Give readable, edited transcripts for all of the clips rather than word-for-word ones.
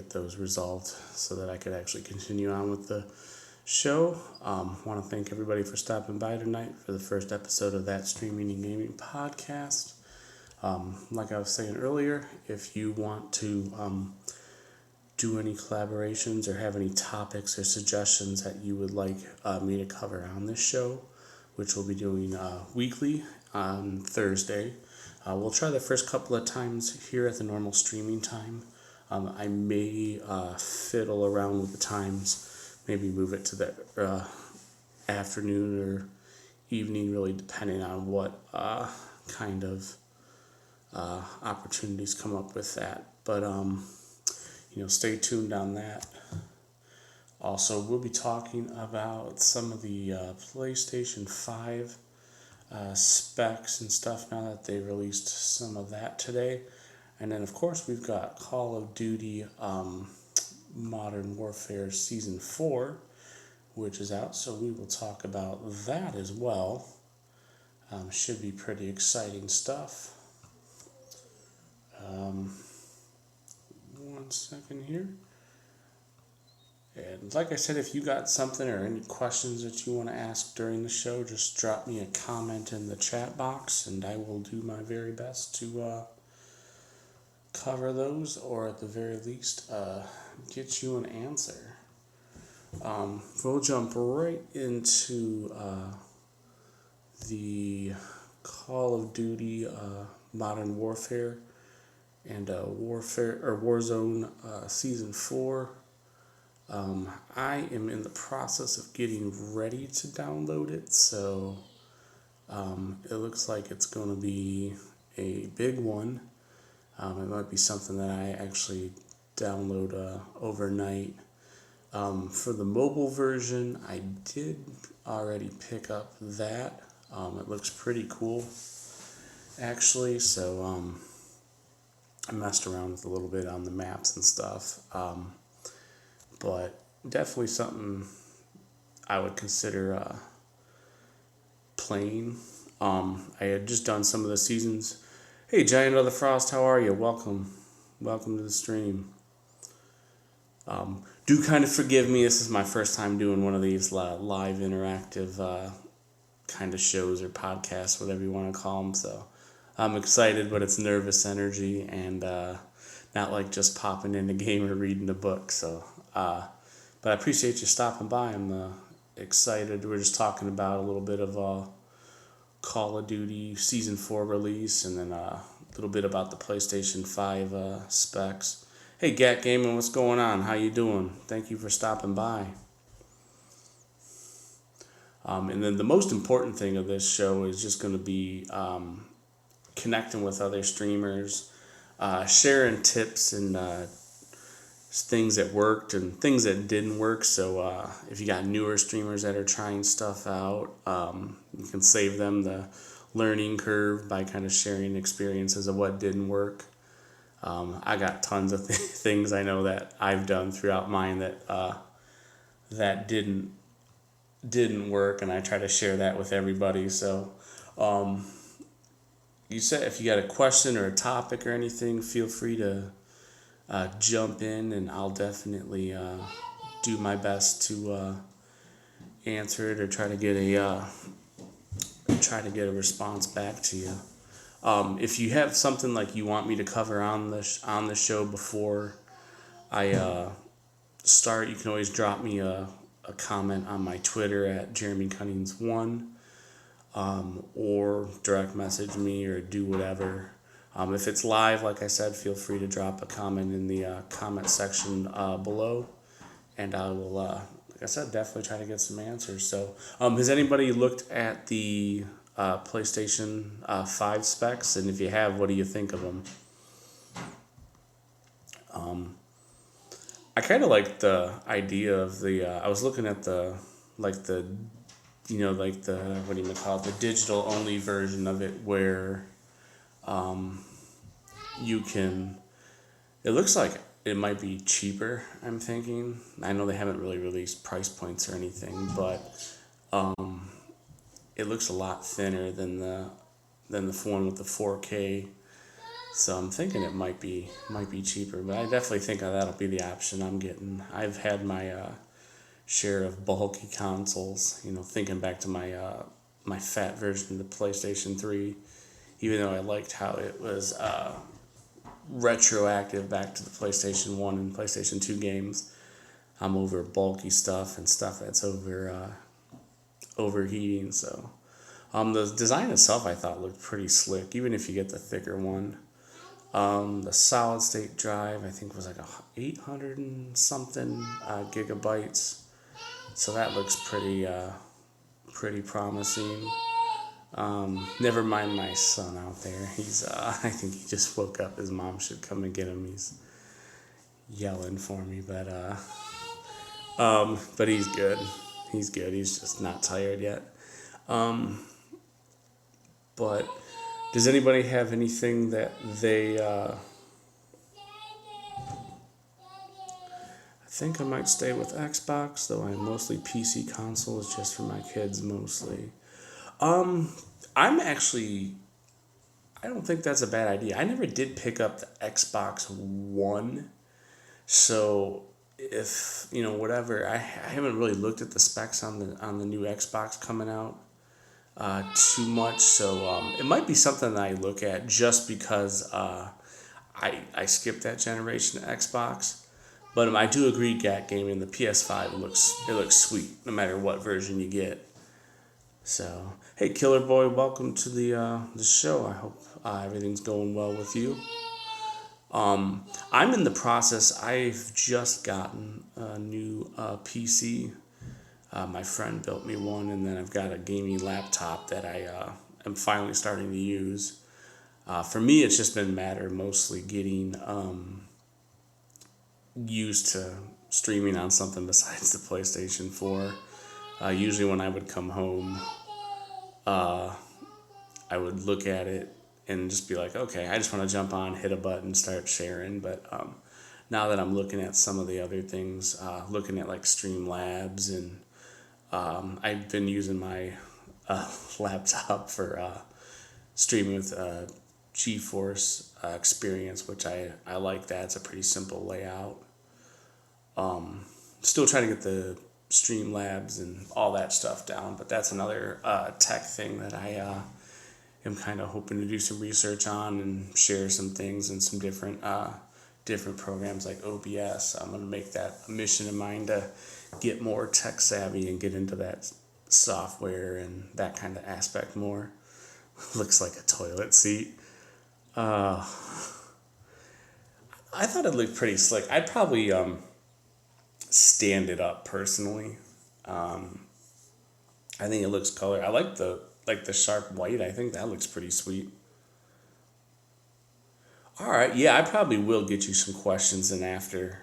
get those resolved so that I could actually continue on with the show. Want to thank everybody for stopping by tonight for the first episode of That Streaming and Gaming Podcast. Like I was saying earlier, if you want to do any collaborations or have any topics or suggestions that you would like me to cover on this show, which we'll be doing weekly on Thursday. We'll try the first couple of times here at the normal streaming time. I may fiddle around with the times, maybe move it to the afternoon or evening, really depending on what kind of opportunities come up with that. But stay tuned on that. Also, we'll be talking about some of the PlayStation 5 specs and stuff now that they released some of that today. And then, of course, we've got Call of Duty Modern Warfare Season 4, which is out, so we will talk about that as well. Should be pretty exciting stuff. One second here. And like I said, if you got something or any questions that you want to ask during the show, just drop me a comment in the chat box, and I will do my very best to cover those, or at the very least, get you an answer. We'll jump right into the Call of Duty Modern Warfare and Warzone Season 4. I am in the process of getting ready to download it, so it looks like it's going to be a big one. It might be something that I actually download overnight. For the mobile version, I did already pick up that. It looks pretty cool, actually, so I messed around with a little bit on the maps and stuff. But definitely something I would consider playing. I had just done some of the seasons. Hey, Giant of the Frost, how are you? Welcome to the stream. Do kind of forgive me. This is my first time doing one of these live interactive kind of shows or podcasts, whatever you want to call them. So I'm excited, but it's nervous energy and not like just popping in a game or reading a book. So. But I appreciate you stopping by. I'm excited. We're just talking about a little bit of Call of Duty Season 4 release, and then a little bit about the PlayStation 5 specs. Hey, Gat Gaming, what's going on? How you doing? Thank you for stopping by. And then the most important thing of this show is just going to be connecting with other streamers, sharing tips and things that worked and things that didn't work. So if you got newer streamers that are trying stuff out, you can save them the learning curve by kind of sharing experiences of what didn't work. I got tons of things I know that I've done throughout mine that didn't work, and I try to share that with everybody. So you said if you got a question or a topic or anything, feel free to jump in, and I'll definitely do my best to answer it or try to get a response back to you. If you have something like you want me to cover on the show before I start, you can always drop me a comment on my Twitter at JeremyCunnings1, or direct message me or do whatever. If it's live, like I said, feel free to drop a comment in the comment section below, and I will, like I said, definitely try to get some answers. So, has anybody looked at the PlayStation 5 specs? And if you have, what do you think of them? I kind of like the idea of the. I was looking at the what do you call it, the digital only version of it, where you can. It looks like it might be cheaper, I'm thinking. I know they haven't really released price points or anything, but it looks a lot thinner than the one with the 4K So I'm thinking it might be cheaper, but I definitely think that'll be the option I'm getting. I've had my share of bulky consoles. Thinking back to my fat version of the PlayStation 3, even though I liked how it was retroactive back to the PlayStation 1 and PlayStation 2 games. I'm over bulky stuff and stuff that's overheating. So the design itself I thought looked pretty slick, even if you get the thicker one. The solid state drive I think was like 800 and something gigabytes. So that looks pretty promising. Never mind my son out there. He's I think he just woke up. His mom should come and get him. He's yelling for me, but he's good. He's good. He's just not tired yet. But does anybody have anything that they? I think I might stay with Xbox, though I'm mostly PC console. Is just for my kids mostly. I'm actually. I don't think that's a bad idea. I never did pick up the Xbox One, so if whatever, I haven't really looked at the specs on the new Xbox coming out too much. So it might be something that I look at just because I skipped that generation of Xbox. But I do agree, Gat Gaming, the PS5 looks sweet no matter what version you get. So hey, Killer Boy, welcome to the show. I hope everything's going well with you. I'm in the process. I've just gotten a new PC. My friend built me one, and then I've got a gaming laptop that I am finally starting to use. For me, it's just been a matter mostly getting used to streaming on something besides the PlayStation 4. Usually when I would come home, I would look at it and just be like, okay, I just want to jump on, hit a button, start sharing. But now that I'm looking at some of the other things, looking at like Streamlabs, and I've been using my laptop for streaming with GeForce Experience, which I like that. It's a pretty simple layout. Still trying to get the Streamlabs and all that stuff down, but that's another tech thing that I am kind of hoping to do some research on and share some things and some different programs like OBS. I'm going to make that a mission of mine to get more tech savvy and get into that software and that kind of aspect more. Looks like a toilet seat. I thought it looked pretty slick. I'd probably stand it up personally. I think it looks color. I like the sharp white. I think that looks pretty sweet. All right, yeah, I probably will get you some questions in after.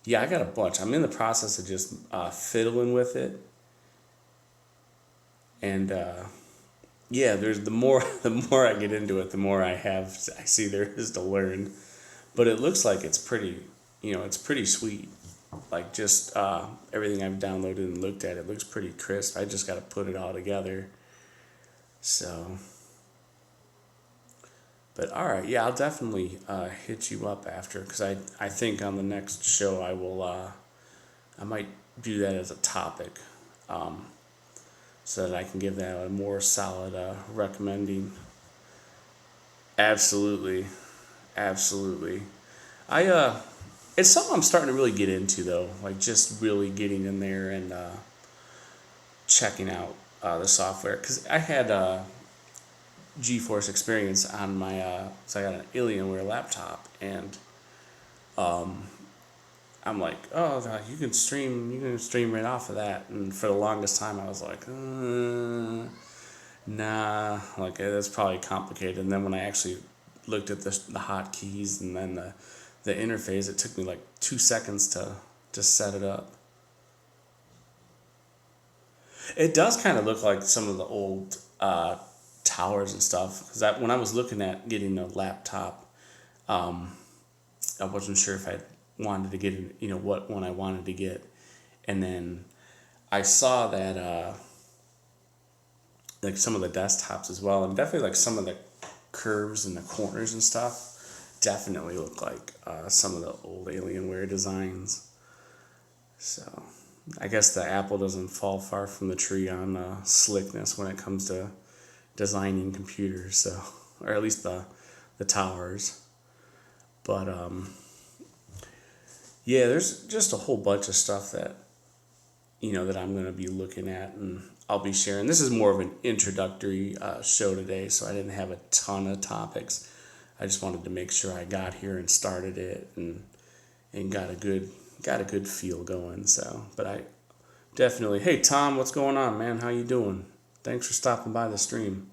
Yeah, I got a bunch. I'm in the process of just fiddling with it, and yeah, there's the more I get into it, the more I see there is to learn. But it looks like it's pretty, it's pretty sweet. Like just everything I've downloaded and looked at, it looks pretty crisp. I just got to put it all together. So, but all right, yeah, I'll definitely hit you up after, because I think on the next show I might do that as a topic, so that I can give that a more solid recommending. Absolutely, absolutely. It's something I'm starting to really get into though, like just really getting in there and checking out the software, because I had GeForce Experience on my so I got an Alienware laptop, and I'm like, oh, you can stream right off of that. And for the longest time, I was like, nah, like that's probably complicated. And then when I actually looked at the hotkeys and then the interface, it took me like 2 seconds to set it up. It does kind of look like some of the old towers and stuff. Because when I was looking at getting a laptop, I wasn't sure if I wanted to get, what one I wanted to get. And then I saw that like some of the desktops as well, and definitely like some of the curves in the corners and stuff definitely look like some of the old Alienware designs. So I guess the apple doesn't fall far from the tree on slickness when it comes to designing computers. So, or at least the towers. But yeah, there's just a whole bunch of stuff that that I'm going to be looking at, and I'll be sharing. This is more of an introductory show today, so I didn't have a ton of topics. I just wanted to make sure I got here and started it and got a good feel going. So, but I definitely, hey Tom, what's going on, man? How you doing? Thanks for stopping by the stream.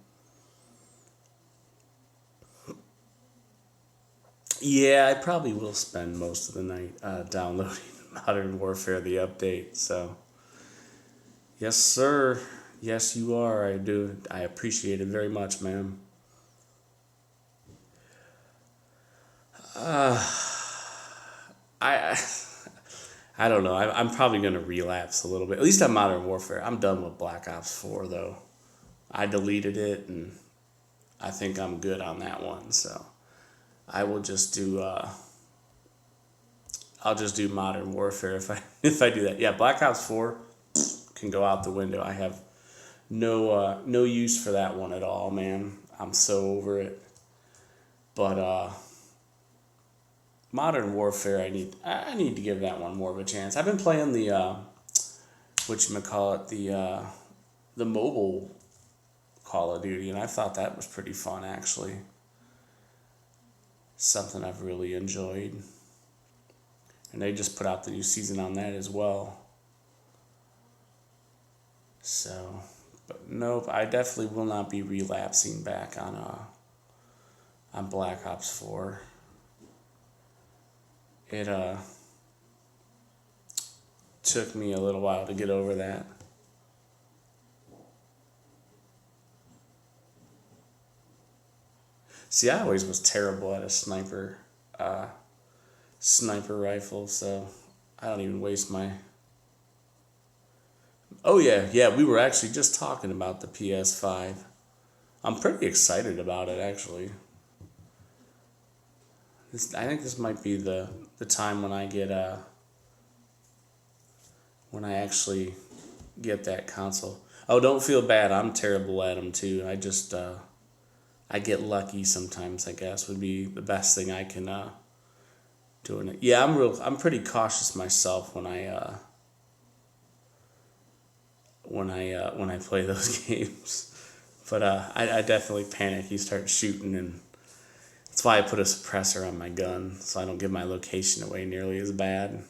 Yeah, I probably will spend most of the night downloading Modern Warfare the update. So, yes, sir. Yes, you are. I do. I appreciate it very much, ma'am. I I don't know. I'm probably gonna relapse a little bit. At least on Modern Warfare. I'm done with Black Ops 4 though. I deleted it, and I think I'm good on that one. So I will just do. I'll just do Modern Warfare if I if I do that. Yeah, Black Ops 4 can go out the window. I have no use for that one at all, man. I'm so over it. But Modern Warfare, I need to give that one more of a chance. I've been playing the whatchamacallit, the mobile Call of Duty, and I thought that was pretty fun actually. Something I've really enjoyed. And they just put out the new season on that as well. So, but nope, I definitely will not be relapsing back on Black Ops 4. It took me a little while to get over that. See, I always was terrible at a sniper rifle, so I don't even waste my. Oh yeah, we were actually just talking about the PS5. I'm pretty excited about it actually. I think this might be the time when I get when I actually get that console. Oh, don't feel bad. I'm terrible at them too. I just I get lucky sometimes, I guess, would be the best thing I can do in it. Yeah, I'm pretty cautious myself when I play those games. But I definitely panic. You start shooting, and that's why I put a suppressor on my gun so I don't give my location away nearly as bad.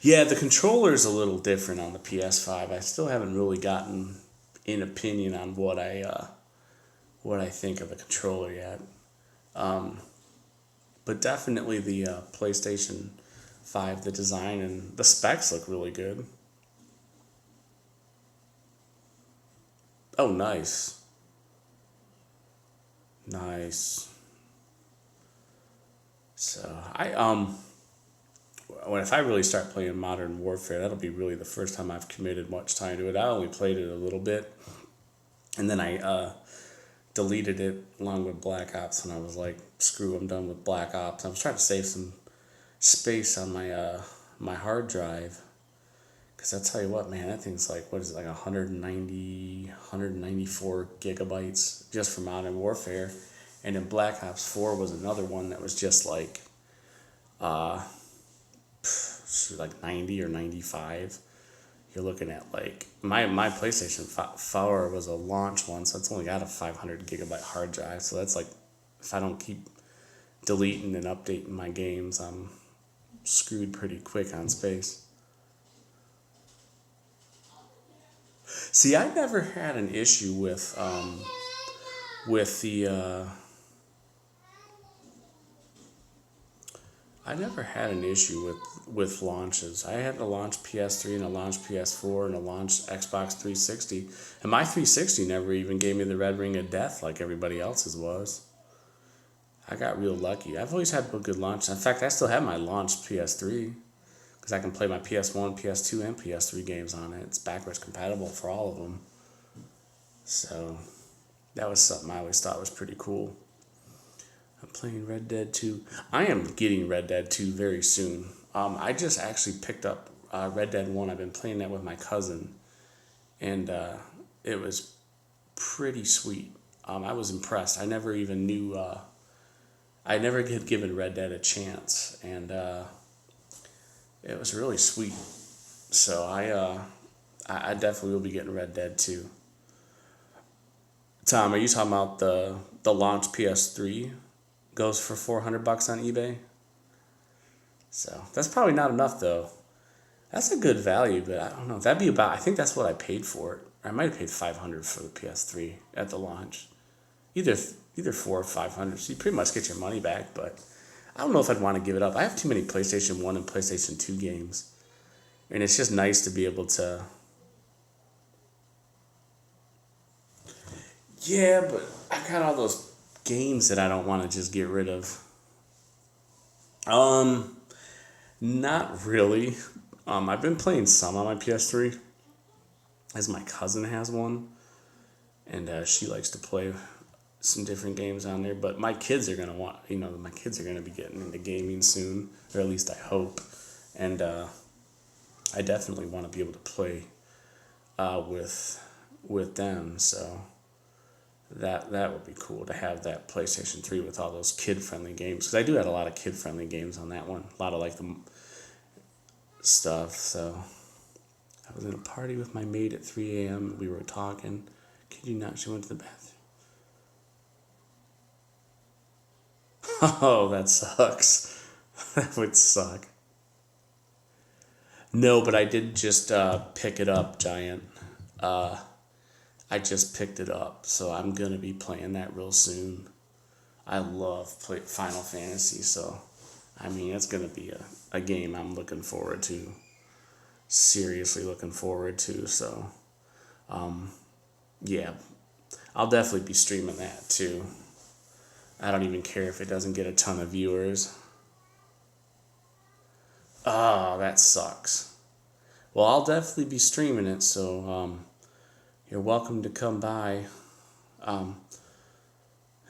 Yeah, the controller's a little different on the PS5. I still haven't really gotten an opinion on what I think of the controller yet. But definitely the PlayStation 5, the design and the specs look really good. Oh, nice. Nice. So when if I really start playing Modern Warfare, that'll be really the first time I've committed much time to it. I only played it a little bit, and then I deleted it along with Black Ops, and I was like, screw, I'm done with Black Ops. I was trying to save some space on my hard drive, because I tell you what, man, that thing's like, what is it, like 194 gigabytes just for Modern Warfare. And then Black Ops 4 was another one that was just like, like 90 or 95. You're looking at like, my PlayStation 4 was a launch one, so it's only got a 500 gigabyte hard drive. So that's like, if I don't keep deleting and updating my games, I'm screwed pretty quick on space. See, I never had an issue with the. I never had an issue with launches. I had to launch PS3 and a launch PS4 and a launch Xbox 360, and my 360 never even gave me the red ring of death like everybody else's was. I got real lucky. I've always had good launch. In fact, I still have my launched PS3 because I can play my PS1, PS2, and PS3 games on it. It's backwards compatible for all of them. So that was something I always thought was pretty cool. I'm playing Red Dead 2. I am getting Red Dead 2 very soon. I just actually picked up Red Dead 1. I've been playing that with my cousin, and it was pretty sweet. I was impressed. I never even knew, I never had given Red Dead a chance, and it was really sweet. So I definitely will be getting Red Dead 2. Tom, are you talking about the launch PS3 goes for $400 on eBay? So that's probably not enough though. That's a good value, but I don't know. That'd be about. I think that's what I paid for it. I might have paid 500 for the PS3 at the launch. Either either 4 or 500. So you pretty much get your money back. But I don't know if I'd want to give it up. I have too many PlayStation 1 and PlayStation 2 games, and it's just nice to be able to. Yeah, but I got all those games that I don't want to just get rid of. Um, Not really. I've been playing some on my PS3, as my cousin has one, and she likes to play some different games on there. But my kids are gonna want, my kids are gonna be getting into gaming soon, or at least I hope. And I definitely want to be able to play with them. So that would be cool to have that PlayStation 3 with all those kid friendly games. Because I do have a lot of kid friendly games on that one. A lot of like the stuff. So I was in a party with my maid at 3 a.m. We were talking. Kid you not, she went to the bathroom. Oh, that sucks. That would suck. No, but I did just pick it up, Giant. I just picked it up, so I'm gonna be playing that real soon. I love Final Fantasy, so I mean it's gonna be a game I'm looking forward to. Seriously looking forward to. So yeah, I'll definitely be streaming that too. I don't even care if it doesn't get a ton of viewers. Oh, that sucks. Well, I'll definitely be streaming it, so you're welcome to come by. Um,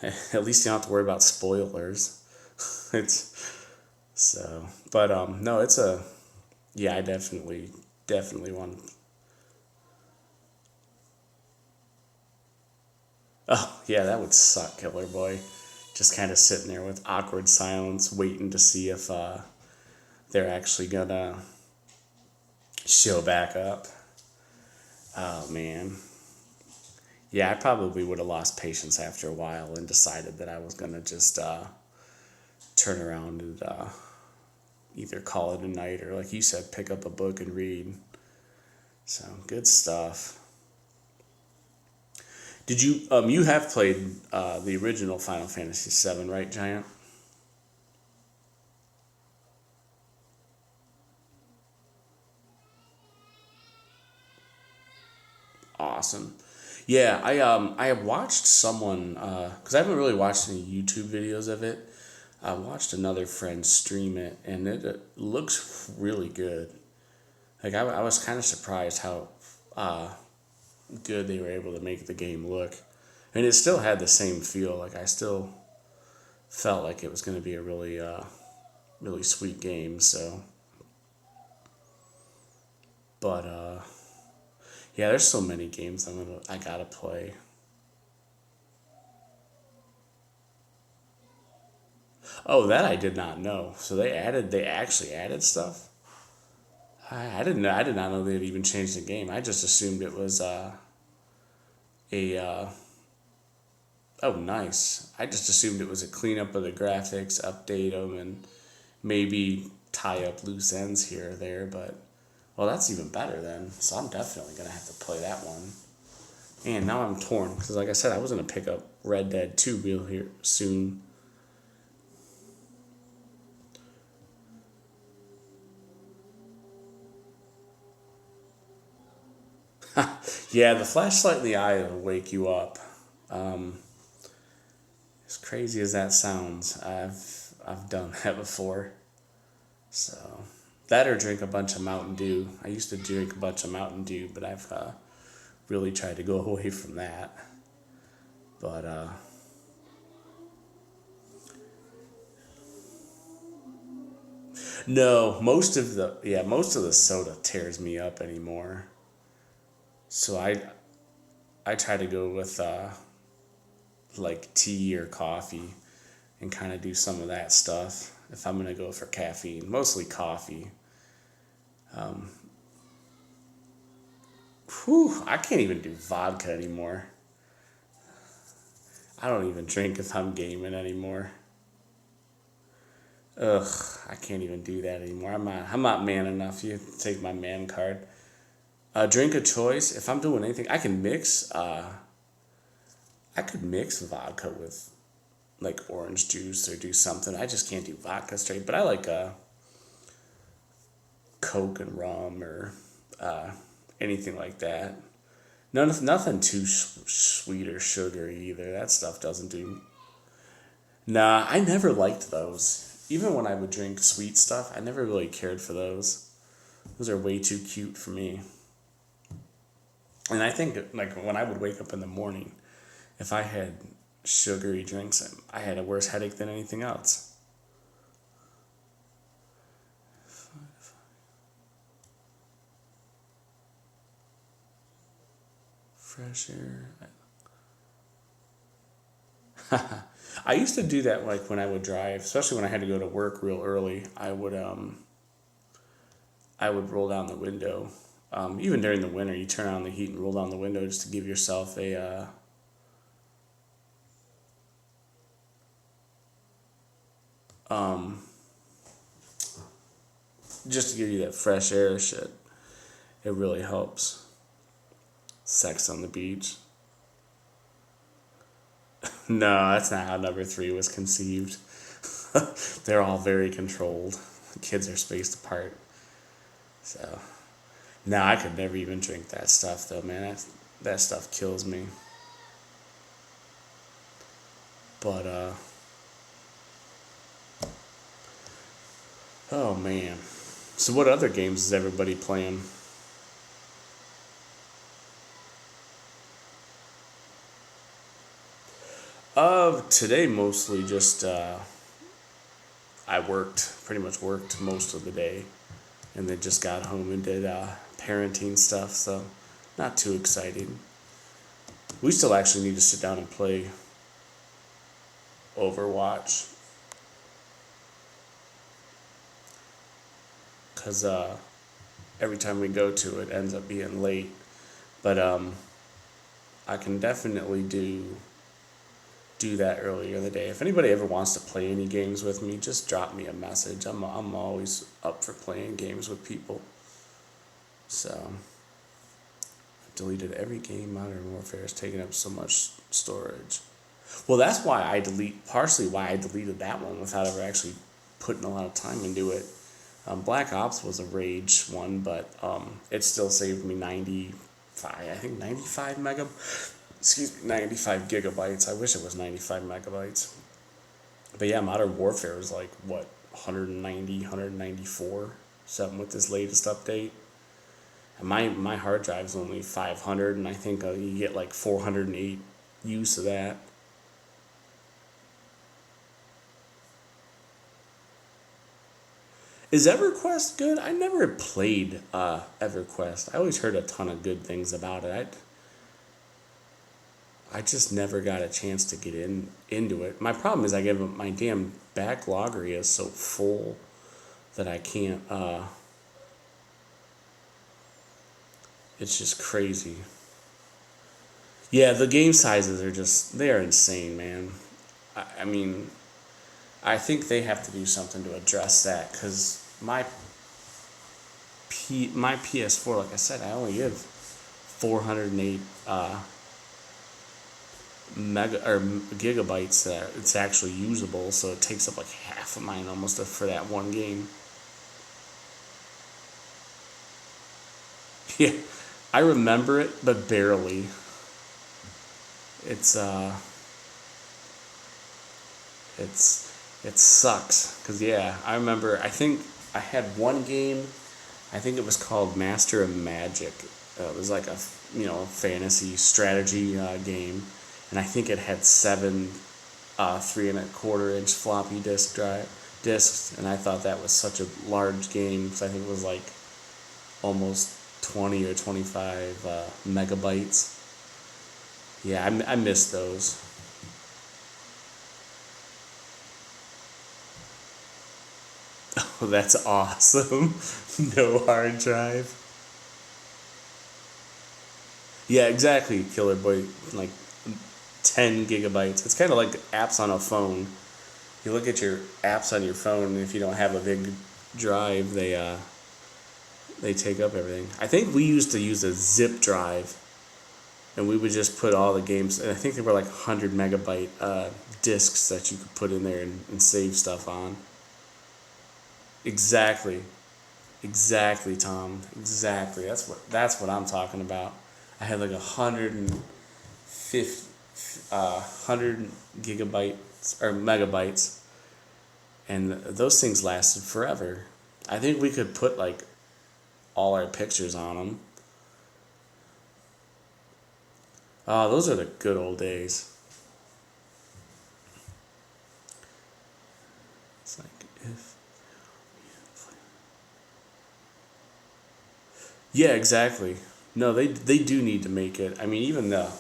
at least you don't have to worry about spoilers. It's so, but no, it's a yeah. I definitely want. Oh yeah, that would suck, Killer Boy. Just kind of sitting there with awkward silence, waiting to see if they're actually gonna show back up. Oh man. Yeah, I probably would have lost patience after a while and decided that I was gonna just turn around and either call it a night or, like you said, pick up a book and read. So good stuff. Did you have played the original Final Fantasy VII, right, Giant? Awesome. Yeah, I have watched someone because I haven't really watched any YouTube videos of it. I watched another friend stream it, and it looks really good. Like I was kind of surprised how uh, good they were able to make the game look, and it still had the same feel. Like I still felt like it was going to be a really sweet game. So, but yeah, there's so many games I gotta play. Oh, that I did not know. So they actually added stuff. I didn't know. I did not know they'd even changed the game. I just assumed it was a oh nice. I just assumed it was a cleanup of the graphics, update them, and maybe tie up loose ends here or there. But well, that's even better then. So I'm definitely gonna have to play that one. And now I'm torn because, like I said, I was gonna pick up Red Dead 2 real here soon. Yeah, the flashlight in the eye will wake you up. Um, as crazy as that sounds, I've done that before. So that or drink a bunch of Mountain Dew. I used to drink a bunch of Mountain Dew, but I've really tried to go away from that. But no, most of the soda tears me up anymore. So I try to go with like tea or coffee and kind of do some of that stuff if I'm gonna go for caffeine. Mostly coffee. Whew, I can't even do vodka anymore. I don't even drink if I'm gaming anymore. Ugh, I can't even do that anymore. I'm not man enough. You take my man card. Drink of choice. If I'm doing anything, I can mix. I could mix vodka with like orange juice or do something. I just can't do vodka straight. But I like Coke and rum or uh, anything like that. Nothing too sweet or sugary either. That stuff doesn't do. Nah, I never liked those. Even when I would drink sweet stuff, I never really cared for those. Those are way too cute for me. And I think like when I would wake up in the morning, if I had sugary drinks, I had a worse headache than anything else. Fresh air. I used to do that like when I would drive, especially when I had to go to work real early. I would roll down the window. Even during the winter, you turn on the heat and roll down the window just to give yourself a just to give you that fresh air shit. It really helps. Sex on the beach. No, that's not how number three was conceived. They're all very controlled. The kids are spaced apart. So, no, I could never even drink that stuff though, man. That stuff kills me. But oh man. So what other games is everybody playing? Today mostly just I worked, pretty much worked most of the day, and then just got home and did parenting stuff. So not too exciting. We still actually need to sit down and play Overwatch because every time we go to it ends up being late. But I can definitely do that earlier in the day. If anybody ever wants to play any games with me, just drop me a message. I'm always up for playing games with people. So I've deleted every game. Modern Warfare has taken up so much storage. Well, that's why partially why I deleted that one without ever actually putting a lot of time into it. Black Ops was a rage one, but it still saved me 95 gigabytes. I wish it was 95 megabytes. But yeah, Modern Warfare was like, what, 190, 194, something with this latest update. And my hard drive's only 500, and I think you get like 408 use of that. Is EverQuest good? I never played EverQuest. I always heard a ton of good things about it. I just never got a chance to get into it. My problem is my damn backlog area is so full that I can't. It's just crazy. Yeah, the game sizes they are insane, man. I mean, I think they have to do something to address that because my PS4, like I said, I only give 408 mega or gigabytes that it's actually usable, so it takes up like half of mine almost for that one game. Yeah, I remember it, but barely. It's it sucks because yeah, I remember. I think I had one game. I think it was called Master of Magic. It was like fantasy strategy game, and I think it had seven 3.25-inch floppy discs, and I thought that was such a large game because I think it was like almost 20 or 25 megabytes. Yeah, I miss those. Oh, that's awesome. No hard drive. Yeah, exactly, Killer Boy. Like 10 gigabytes. It's kind of like apps on a phone. You look at your apps on your phone, and if you don't have a big drive, they take up everything. I think we used to use a zip drive, and we would just put all the games. And I think they were like 100 megabyte discs that you could put in there and save stuff on. Exactly, exactly, Tom. Exactly. That's what I'm talking about. I had like 150, 100 gigabytes or megabytes, and those things lasted forever. I think we could put like all our pictures on them. Oh, those are the good old days. It's like if. Yeah, exactly. No, they do need to make it. I mean, even the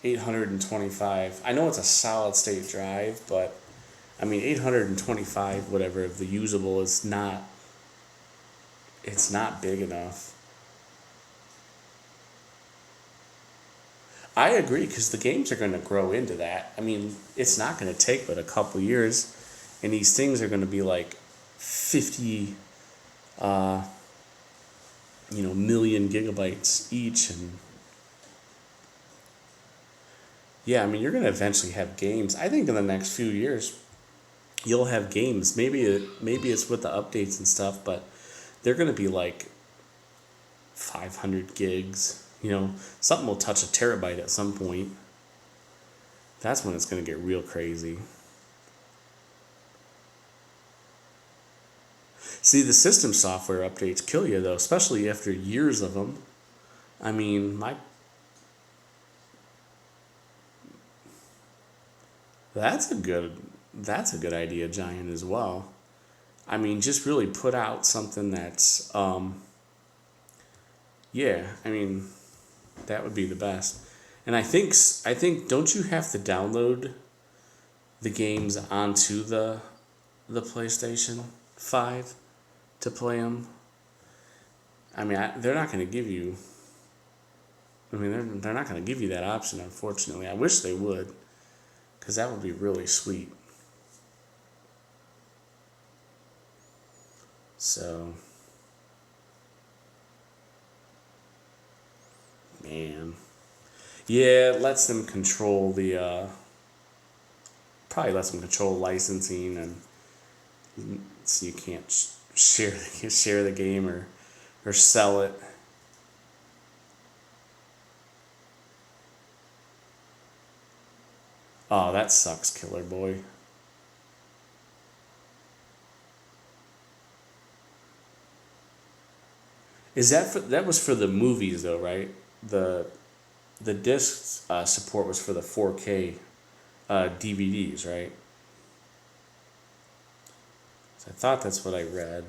825. I know it's a solid state drive, but I mean 825 whatever of the usable is not. It's not big enough. I agree because the games are going to grow into that. I mean, it's not going to take but a couple years, and these things are going to be like 50, uh, million gigabytes each, and yeah, I mean, you're going to eventually have games. I think in the next few years, you'll have games. Maybe it's with the updates and stuff, but they're going to be like 500 gigs. Something will touch a terabyte at some point. That's when it's going to get real crazy. See, the system software updates kill you though, especially after years of them. I mean, that's a good that's a good idea, Giant, as well. I mean, just really put out something that's yeah. I mean, that would be the best. And I think don't you have to download the games onto the PlayStation 5 to play them? I mean, they're not going to give you. I mean, they're not going to give you that option, unfortunately. I wish they would, because that would be really sweet. So, man, yeah, it lets them control the. Probably lets them control licensing, and so you can't share the game or sell it. Oh, that sucks, Killer Boy. That was for the movies though, right? The disc support was for the 4K DVDs, right? So I thought that's what I read.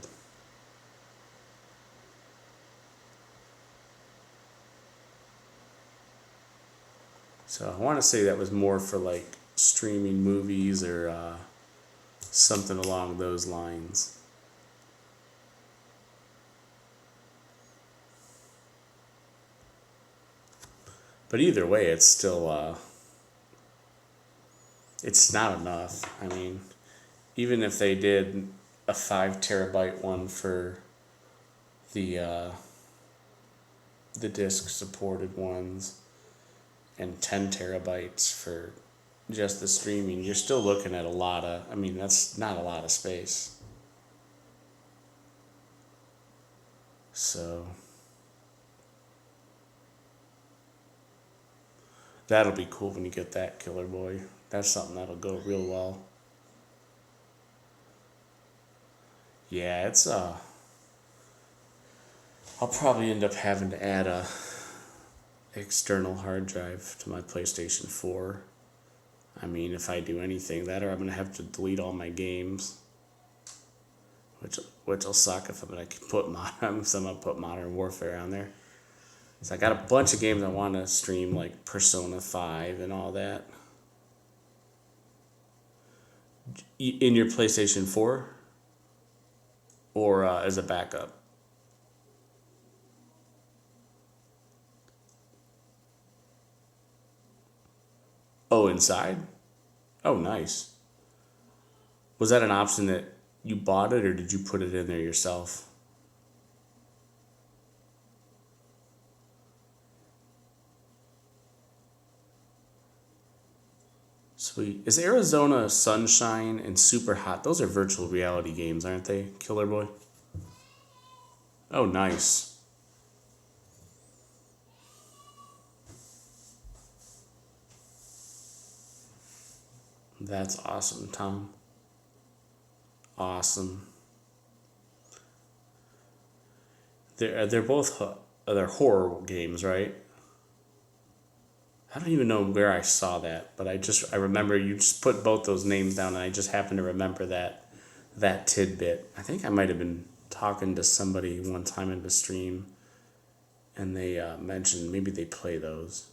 So I want to say that was more for like streaming movies or something along those lines. But either way, it's not enough. I mean, even if they did a 5 terabyte one for the uh, the disc supported ones and 10 terabytes for just the streaming, you're still looking at a lot of. I mean, that's not a lot of space. So that'll be cool when you get that, Killer Boy. That's something that'll go real well. Yeah, I'll probably end up having to add external hard drive to my PlayStation 4. I mean, if I do anything that, or I'm gonna have to delete all my games, which'll suck if I'm gonna put Modern Warfare on there. So I got a bunch of games I want to stream, like Persona 5 and all that. In your PlayStation 4, or as a backup? Oh, inside? Oh, nice. Was that an option that you bought it, or did you put it in there yourself? Sweet. Is Arizona Sunshine and Super Hot? Those are virtual reality games, aren't they, Killer Boy? Oh, nice. That's awesome, Tom. Awesome. They're both they're horror games, right? I don't even know where I saw that, but I remember you just put both those names down, and I just happened to remember that tidbit. I think I might have been talking to somebody one time in the stream, and they mentioned maybe they play those.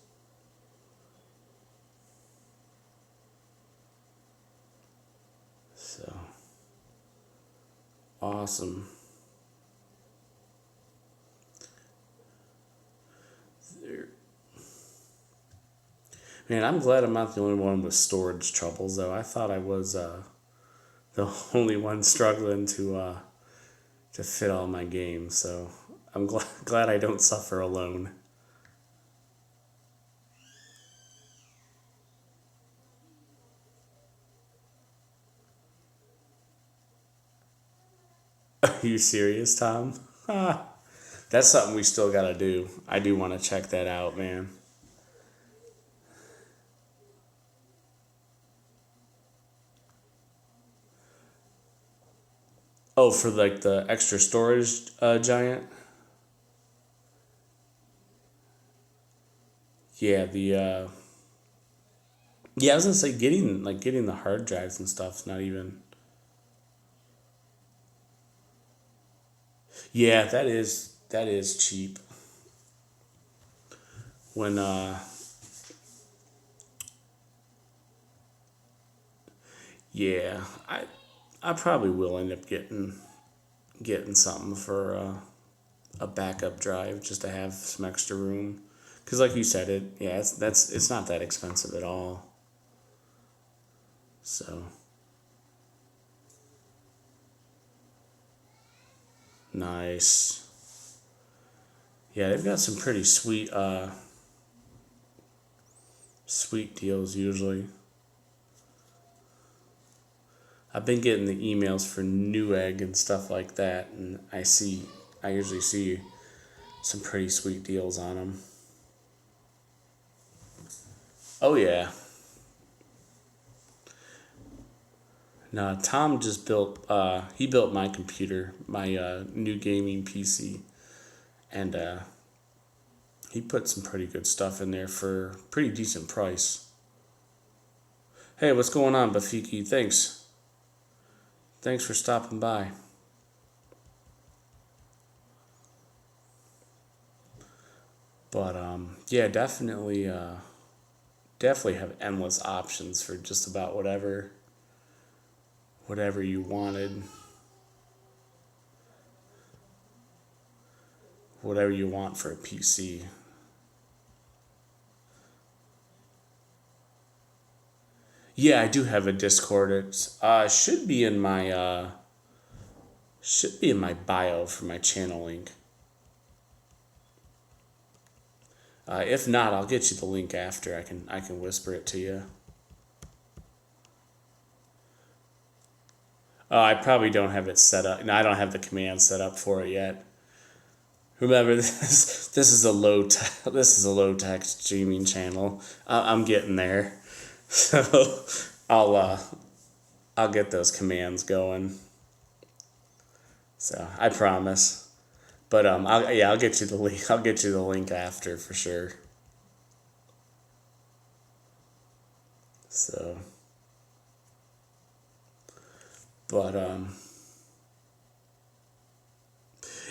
So awesome. Man, I'm glad I'm not the only one with storage troubles, though. I thought I was the only one struggling to fit all my games. So I'm glad I don't suffer alone. Are you serious, Tom? Ah, that's something we still gotta do. I do want to check that out, man. Oh, for like the extra storage giant. Yeah, the yeah. I was gonna say getting the hard drives and stuff's not even. Yeah, that is cheap. When yeah, I probably will end up getting something for a backup drive just to have some extra room. Cause like you said, it's not that expensive at all. So nice. Yeah, they've got some pretty sweet deals usually. I've been getting the emails for Newegg and stuff like that, and I usually see some pretty sweet deals on them. Oh yeah. No, Tom just he built my computer, my new gaming PC, and he put some pretty good stuff in there for a pretty decent price. Hey, what's going on, Bafiki? Thanks for stopping by. But yeah, definitely have endless options for just about whatever you wanted, whatever you want for a PC. Yeah, I do have a Discord. It should be in my bio for my channel link. If not, I'll get you the link after. I can whisper it to you. I probably don't have it set up. No, I don't have the command set up for it yet. Remember, this is a this is a low tech streaming channel. I'm getting there, so I'll uh, I'll get those commands going. So I promise. But I'll get you the link. I'll get you the link after for sure. So, but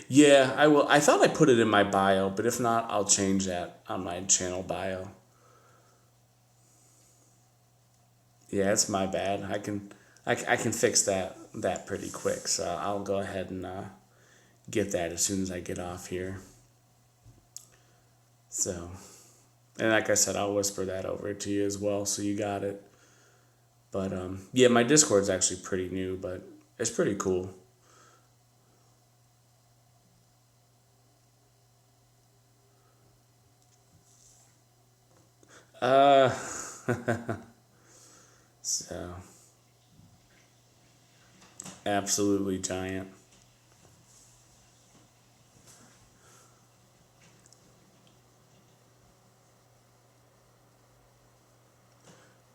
yeah, I will. I thought I put it in my bio, but if not, I'll change that on my channel bio. Yeah, it's my bad. I can fix that pretty quick. So I'll go ahead and get that as soon as I get off here. So, and like I said, I'll whisper that over to you as well, so you got it. But yeah, my Discord's actually pretty new, but it's pretty cool. Uh, so absolutely giant.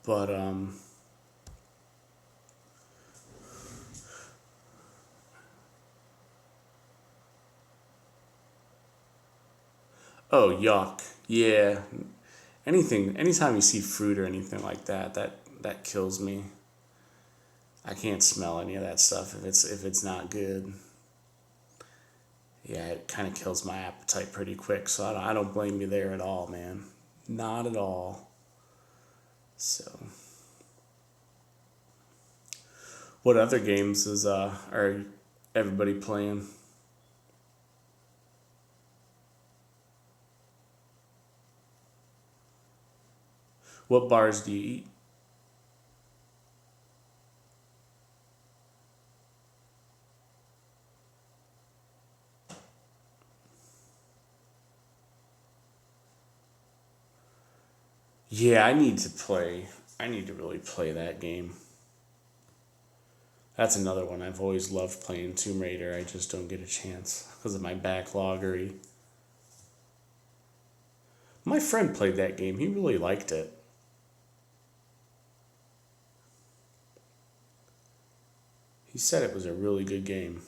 But oh yuck. Yeah. Anytime you see fruit or anything like that, that kills me. I can't smell any of that stuff if it's not good. Yeah, it kind of kills my appetite pretty quick. So I don't blame you there at all, man. Not at all. So, what other games is are everybody playing? What bars do you eat? Yeah, I need to play. I need to really play that game. That's another one. I've always loved playing Tomb Raider. I just don't get a chance because of my backloggery. My friend played that game. He really liked it. He said it was a really good game.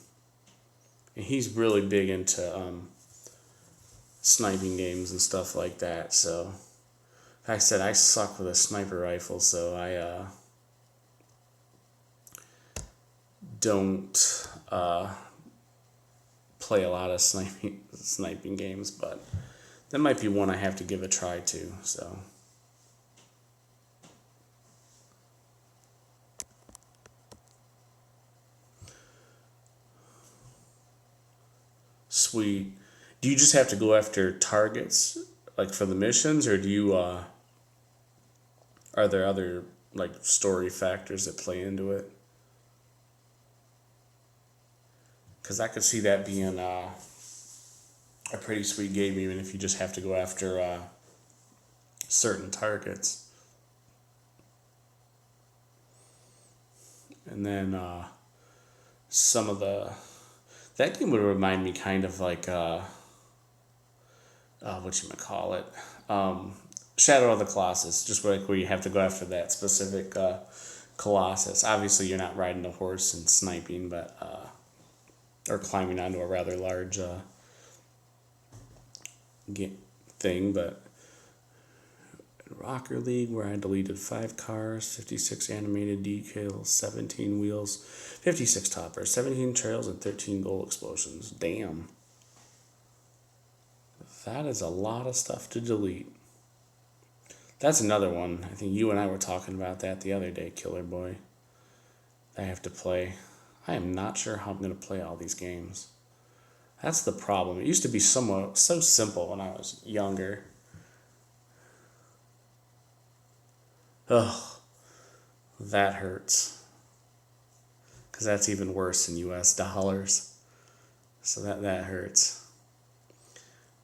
And he's really big into sniping games and stuff like that. So, like I said, I suck with a sniper rifle, so I don't play a lot of sniping games, but that might be one I have to give a try to. So, sweet. Do you just have to go after targets like for the missions, or do you are there other like story factors that play into it? Because I could see that being a pretty sweet game, even if you just have to go after certain targets. And then some of the that game would remind me kind of like what you might call it, Shadow of the Colossus, just like where you have to go after that specific Colossus. Obviously, you're not riding a horse and sniping, but or climbing onto a rather large thing, but Rocker League, where I deleted 5 cars, 56 animated decals, 17 wheels, 56 toppers, 17 trails, and 13 goal explosions. Damn. That is a lot of stuff to delete. That's another one. I think you and I were talking about that the other day, Killer Boy. I have to play. I am not sure how I'm going to play all these games. That's the problem. It used to be so simple when I was younger. Ugh, that hurts. Because that's even worse in US dollars. So that hurts.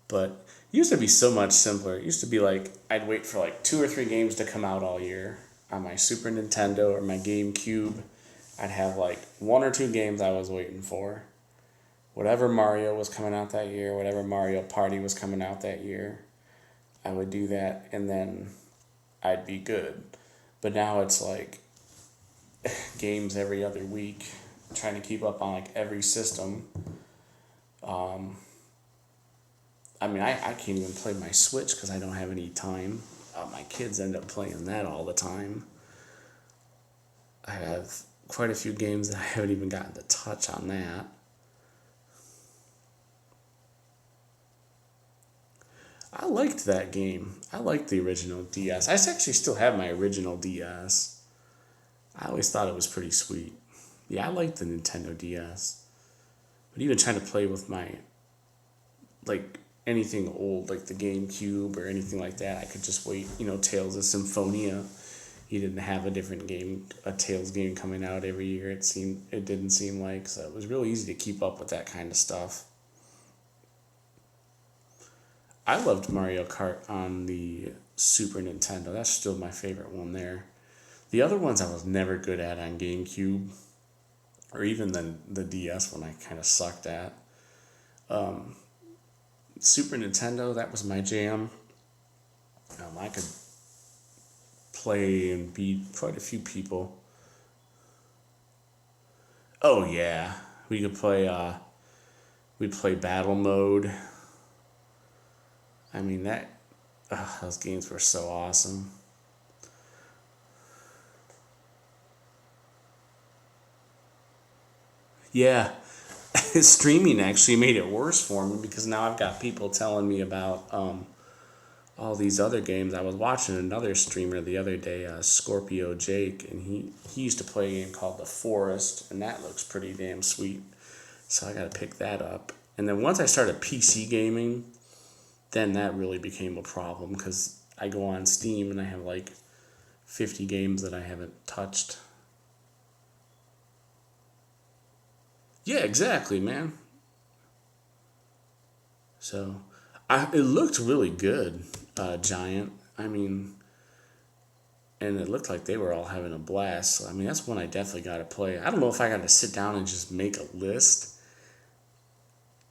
But it used to be so much simpler. It used to be like I'd wait for like 2 or 3 games to come out all year on my Super Nintendo or my GameCube. I'd have like 1 or 2 games I was waiting for. Whatever Mario was coming out that year, whatever Mario Party was coming out that year, I would do that and then I'd be good. But now it's like games every other week, trying to keep up on like every system. I mean, I can't even play my Switch because I don't have any time. My kids end up playing that all the time. I have quite a few games that I haven't even gotten to touch on that. I liked that game. I liked the original DS. I actually still have my original DS. I always thought it was pretty sweet. Yeah, I liked the Nintendo DS. But even trying to play with my, like, anything old, like the GameCube or anything like that, I could just wait. Tales of Symphonia. He didn't have a different game, a Tales game coming out every year. It didn't seem like, so it was really easy to keep up with that kind of stuff. I loved Mario Kart on the Super Nintendo. That's still my favorite one there. The other ones I was never good at on GameCube, or even the DS one I kind of sucked at. Super Nintendo, that was my jam. I could play and beat quite a few people. Oh yeah, we could play. We'd play battle mode. I mean those games were so awesome. Yeah, streaming actually made it worse for me because now I've got people telling me about all these other games. I was watching another streamer the other day, Scorpio Jake, and he used to play a game called The Forest, and that looks pretty damn sweet. So I got to pick that up. And then once I started PC gaming, then that really became a problem because I go on Steam and I have like 50 games that I haven't touched. Yeah, exactly, man. So it looked really good, Giant. I mean, and it looked like they were all having a blast. So, I mean, that's one I definitely got to play. I don't know if I got to sit down and just make a list.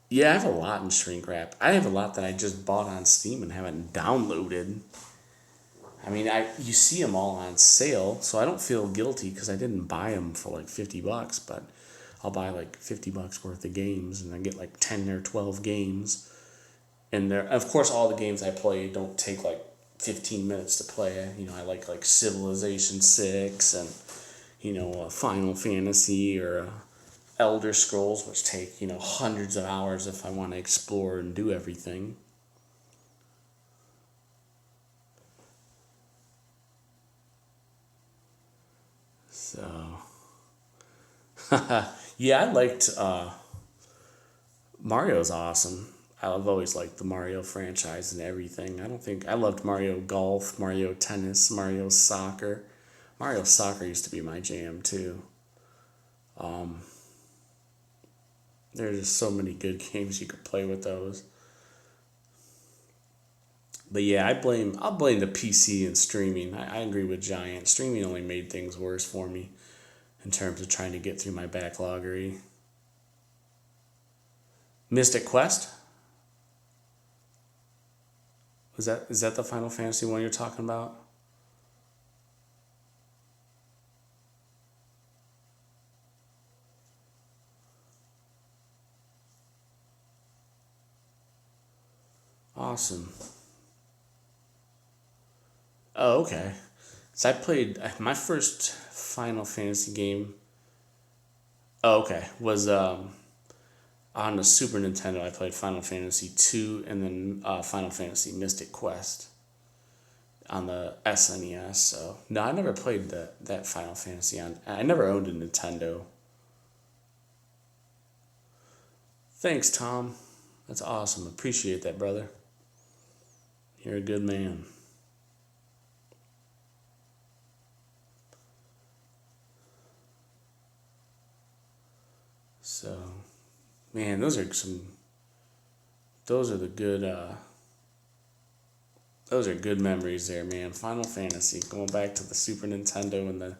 Yeah, I have a lot in shrink wrap. I have a lot that I just bought on Steam and haven't downloaded. I mean, you see them all on sale, so I don't feel guilty because I didn't buy them for like $50, but I'll buy like $50 worth of games and I get like 10 or 12 games. And of course, all the games I play don't take like 15 minutes to play. I like Civilization 6 and Final Fantasy or Elder Scrolls, which take hundreds of hours if I want to explore and do everything. So yeah, I liked Mario's awesome. I've always liked the Mario franchise and everything. I loved Mario Golf, Mario Tennis, Mario Soccer. Mario Soccer used to be my jam too. There's just so many good games you could play with those. But yeah, I'll blame the PC and streaming. I agree with Giant. Streaming only made things worse for me in terms of trying to get through my backloggery. Mystic Quest? Is that the Final Fantasy one you're talking about? Awesome. Oh, okay. So I played my first Final Fantasy game. Oh, okay. Was on the Super Nintendo. I played Final Fantasy 2 and then Final Fantasy Mystic Quest on the SNES. So no, I never played that Final Fantasy on. I never owned a Nintendo. Thanks, Tom. That's awesome. Appreciate that, brother. You're a good man. So, man, those are the good those are good memories there, man. Final Fantasy, going back to the Super Nintendo and the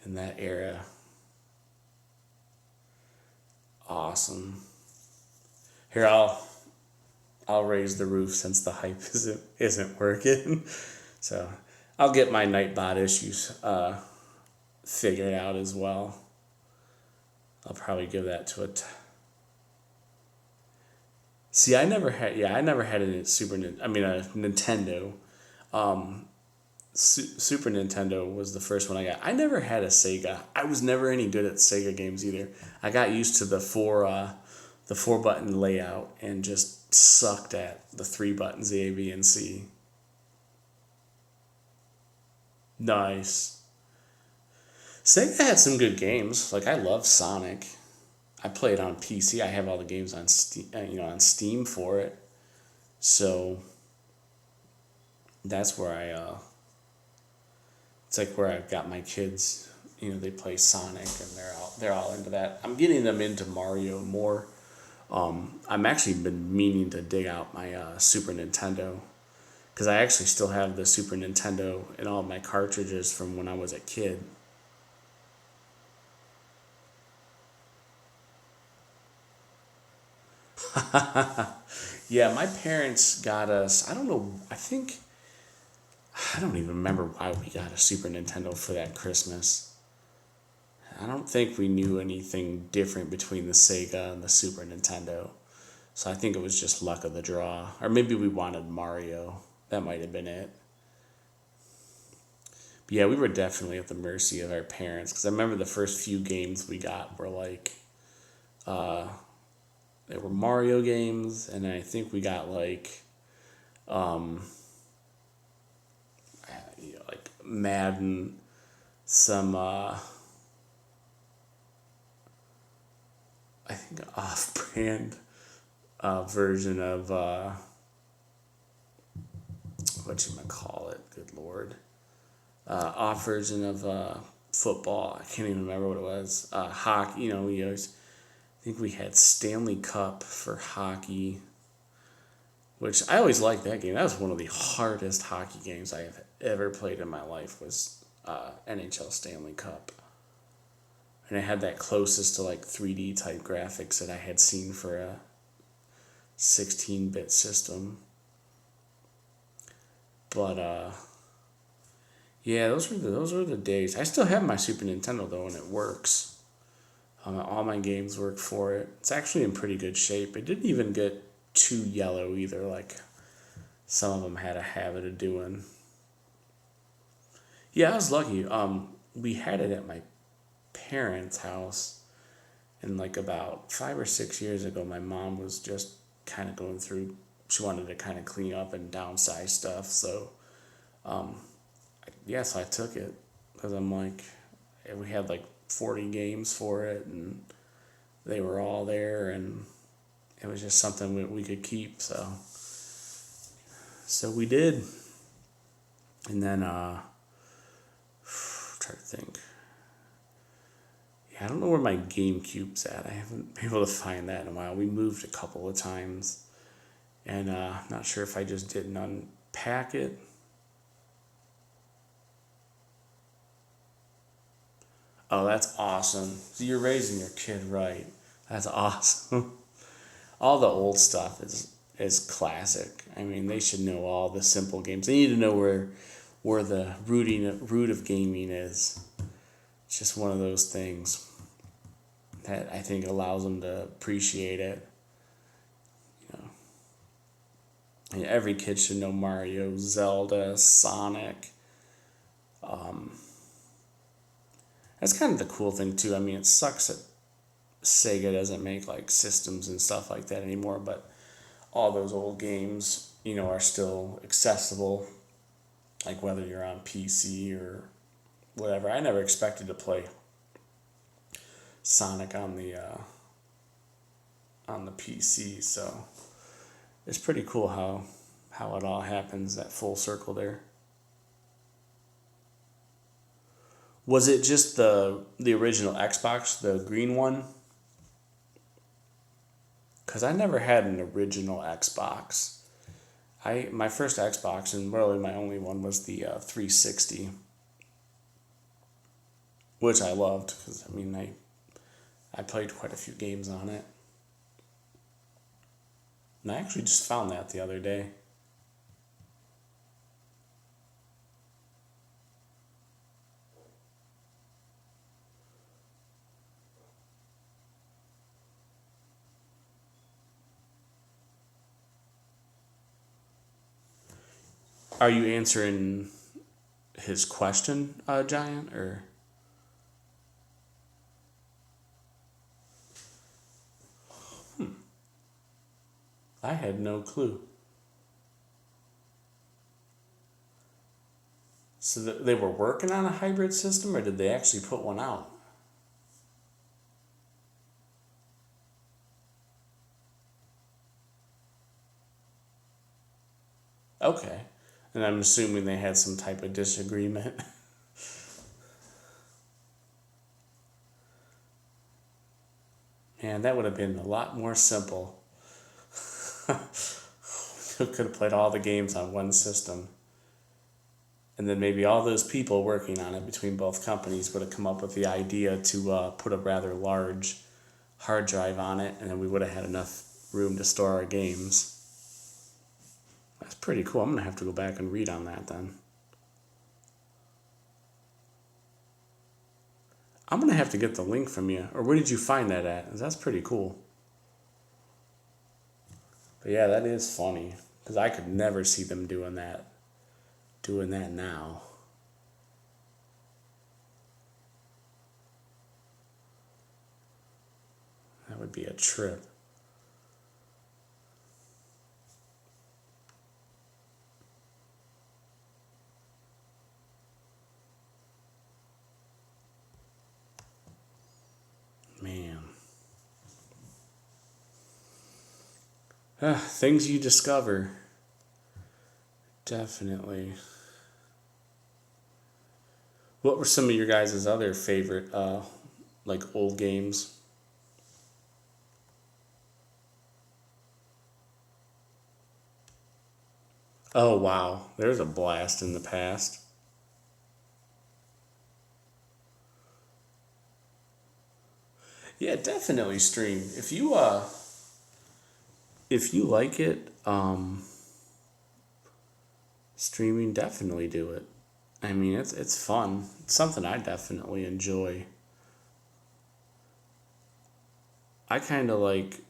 in that era. Awesome. Here, I'll raise the roof since the hype isn't working. So I'll get my Nightbot issues figured out as well. I'll probably give that to it. See, I never had a Nintendo. Super Nintendo was the first one I got. I never had a Sega. I was never any good at Sega games either. I got used to the 4 button layout and just sucked at the 3 buttons A, B, and C. Nice. Sega had some good games. Like I love Sonic. I play it on PC. I have all the games on Steam, on Steam for it. So that's where it's like where I've got my kids. They play Sonic and they're all into that. I'm getting them into Mario more. I'm actually been meaning to dig out my Super Nintendo because I actually still have the Super Nintendo and all my cartridges from when I was a kid. Yeah, my parents got us. I don't know. I don't even remember why we got a Super Nintendo for that Christmas. I don't think we knew anything different between the Sega and the Super Nintendo. So I think it was just luck of the draw. Or maybe we wanted Mario. That might have been it. But yeah, we were definitely at the mercy of our parents. Because I remember the first few games we got were like, they were Mario games. And I think we got like, like Madden, some, I think off-brand version of what you might call it. Good lord, off version of football. I can't even remember what it was. Hockey. We always I think we had Stanley Cup for hockey, which I always liked that game. That was one of the hardest hockey games I have ever played in my life. Was NHL Stanley Cup. And it had that closest to like 3D type graphics that I had seen for a 16-bit system. But yeah, those were the days. I still have my Super Nintendo though, and it works. All my games work for it. It's actually in pretty good shape. It didn't even get too yellow either, like some of them had a habit of doing. Yeah, I was lucky. We had it at my parents' house, and like about 5 or 6 years ago, my mom was just kind of going through. She wanted to kind of clean up and downsize stuff, so yes, I took it because I'm like, we had like 40 games for it, and they were all there, and it was just something we could keep. So we did, and then try to think. Yeah, I don't know where my GameCube's at. I haven't been able to find that in a while. We moved a couple of times, and not sure if I just didn't unpack it. Oh, that's awesome. So you're raising your kid right. That's awesome. All the old stuff is classic. I mean, they should know all the simple games. They need to know where the root of gaming is. It's just one of those things that I think allows them to appreciate it. You know, and every kid should know Mario, Zelda, Sonic. That's kind of the cool thing too. I mean, it sucks that Sega doesn't make like systems and stuff like that anymore, but all those old games, are still accessible. Like whether you're on PC or whatever. I never expected to play Sonic on the PC, so it's pretty cool how it all happens, that full circle there. Was it just the original Xbox, the green one? Because I never had an original Xbox. My first Xbox, and really my only one, was the 360, which I loved because I mean I played quite a few games on it. And I actually just found that the other day. Are you answering his question, Giant, or I had no clue. So they were working on a hybrid system, or did they actually put one out? Okay. And I'm assuming they had some type of disagreement. Man, that would have been a lot more simple. Could have played all the games on one system. And then maybe all those people working on it between both companies would have come up with the idea to put a rather large hard drive on it, and then we would have had enough room to store our games. That's pretty cool. I'm going to have to go back and read on that then. I'm going to have to get the link from you. Or where did you find that at? That's pretty cool. But yeah, that is funny. Because I could never see them doing that. Doing that now. That would be a trip. Man. Things you discover. Definitely. What were some of your guys' other favorite, like, old games? Oh, wow. There's a blast in the past. Yeah, definitely stream. If you like it, streaming, definitely do it. I mean, it's fun. It's something I definitely enjoy. I kind of like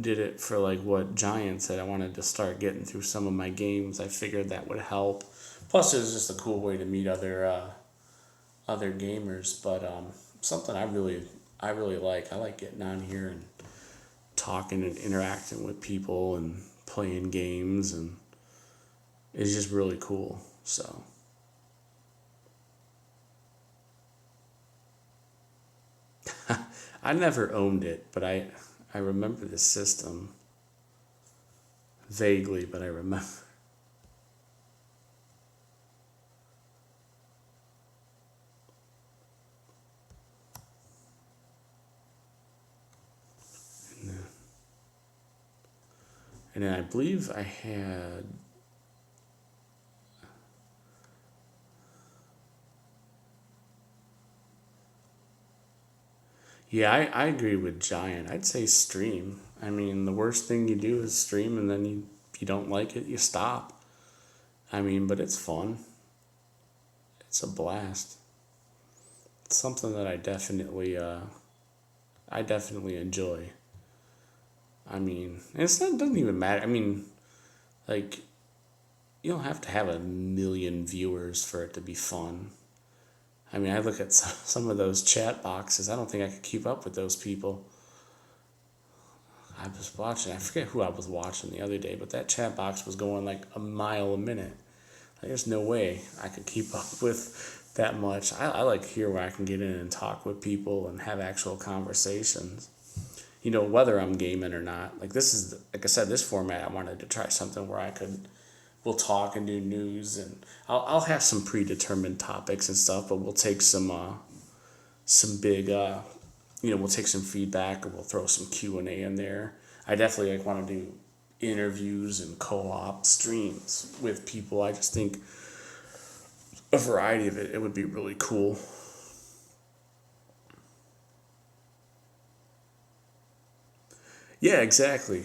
did it for like what Giant said. I wanted to start getting through some of my games. I figured that would help. Plus, it was just a cool way to meet other gamers. But something I really like. I like getting on here and talking and interacting with people and playing games, and it's just really cool. So I never owned it, but I remember the system vaguely, but I remember. And then I believe I had. Yeah, I agree with Giant. I'd say stream. I mean, the worst thing you do is stream, and then if you don't like it, you stop. I mean, but it's fun. It's a blast. It's something that I definitely enjoy. I mean, it doesn't even matter. I mean, like, you don't have to have a million viewers for it to be fun. I mean, I look at some of those chat boxes. I don't think I could keep up with those people. I was watching, I forget who I was watching the other day, but that chat box was going like a mile a minute. There's no way I could keep up with that much. I like here where I can get in and talk with people and have actual conversations. Whether I'm gaming or not. Like like I said, this format, I wanted to try something where we'll talk and do news, and I'll have some predetermined topics and stuff, but we'll take some big, we'll take some feedback, or we'll throw some Q&A in there. I definitely want to do interviews and co-op streams with people. I just think a variety of it would be really cool. Yeah, exactly.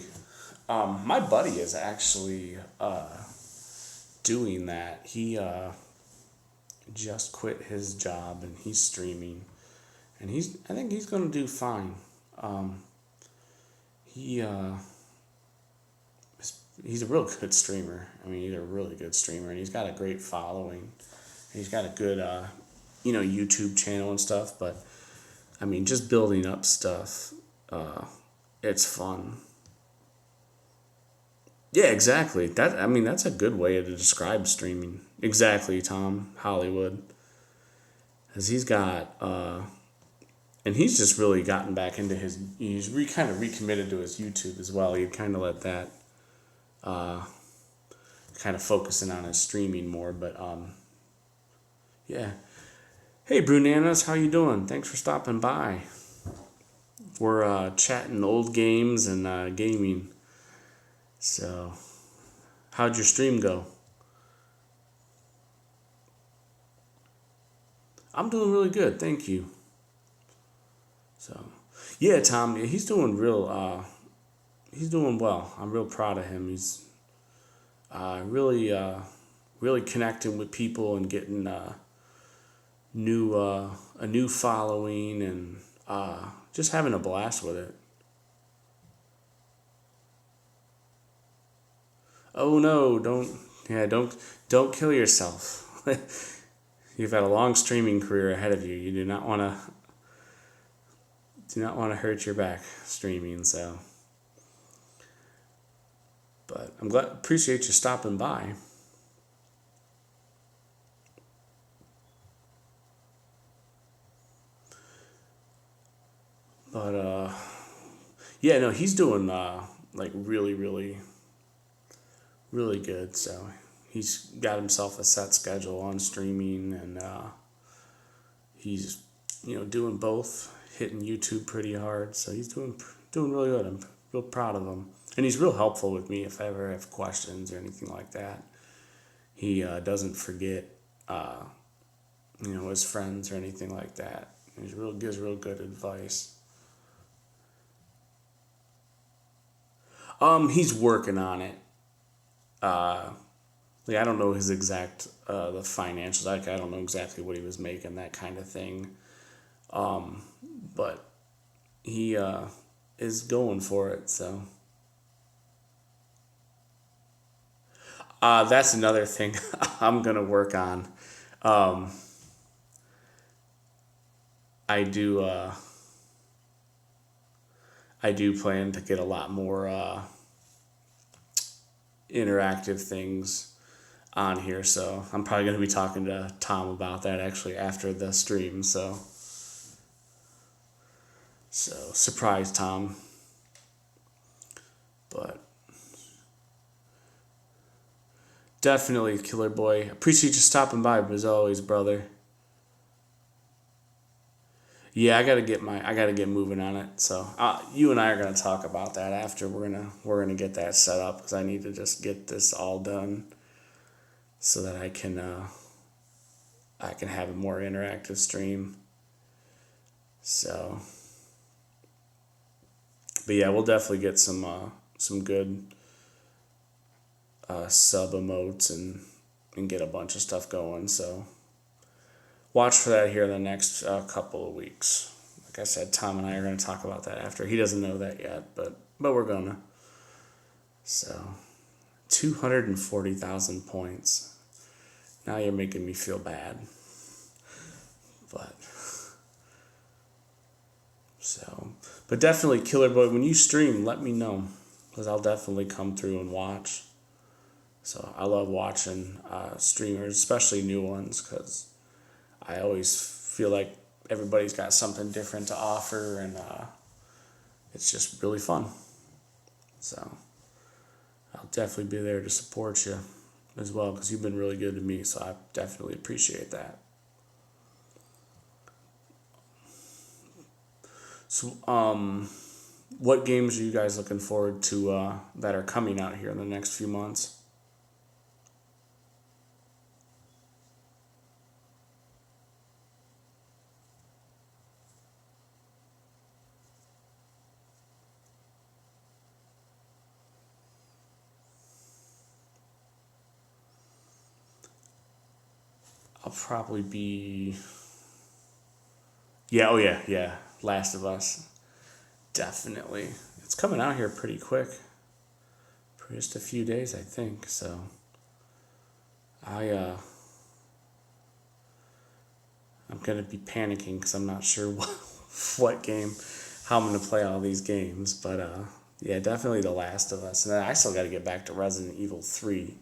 My buddy is actually doing that. He just quit his job and he's streaming, and I think he's gonna do fine. Um, he he's a real good streamer. I mean, he's a really good streamer, and he's got a great following. He's got a good, YouTube channel and stuff. But I mean, just building up stuff, it's fun. Yeah, exactly. That's a good way to describe streaming. Exactly, Tom Hollywood, because he's got, and he's just really gotten back into his. Kind of recommitted to his YouTube as well. He kind of let that, kind of focusing on his streaming more. But yeah. Hey, Brunanas, how you doing? Thanks for stopping by. We're chatting old games and gaming. So, how'd your stream go? I'm doing really good, thank you. So, yeah, Tom, yeah, he's doing real. He's doing well. I'm real proud of him. He's really, really connecting with people and getting new, a new following and just having a blast with it. Oh no, don't kill yourself. You've had a long streaming career ahead of you. You do not want to hurt your back streaming. So, but appreciate you stopping by. But yeah, no, he's doing like really, really, really good. So he's got himself a set schedule on streaming, and he's doing both, hitting YouTube pretty hard. So he's doing really good. I'm real proud of him, and he's real helpful with me if I ever have questions or anything like that. He doesn't forget his friends or anything like that. Gives real good advice. He's working on it. Like I don't know his exact the financials. Like I don't know exactly what he was making, that kind of thing. But he is going for it. So that's another thing I'm gonna work on. Um, I do. I do plan to get a lot more interactive things on here. So I'm probably going to be talking to Tom about that actually after the stream. So surprise, Tom. But definitely, Killer Boy. Appreciate you stopping by, as always, brother. Yeah, I gotta get moving on it. So you and I are gonna talk about that after. We're gonna get that set up because I need to just get this all done so that I can have a more interactive stream. So, but yeah, we'll definitely get some good sub emotes and get a bunch of stuff going. So watch for that here in the next couple of weeks. Like I said, Tom and I are going to talk about that after. He doesn't know that yet, but we're gonna. So 240,000 points. Now you're making me feel bad. But so, but definitely, Killer Boy, when you stream, let me know because I'll definitely come through and watch. So I love watching streamers, especially new ones, because I always feel like everybody's got something different to offer, and it's just really fun. So I'll definitely be there to support you as well, because you've been really good to me, so I definitely appreciate that. So, what games are you guys looking forward to that are coming out here in the next few months? I'll probably be. Yeah, oh yeah, yeah. Last of Us. Definitely. It's coming out here pretty quick. For just a few days, I think. So, I I'm gonna be panicking because I'm not sure what game, how I'm gonna play all these games. But yeah, definitely The Last of Us, and then I still got to get back to Resident Evil 3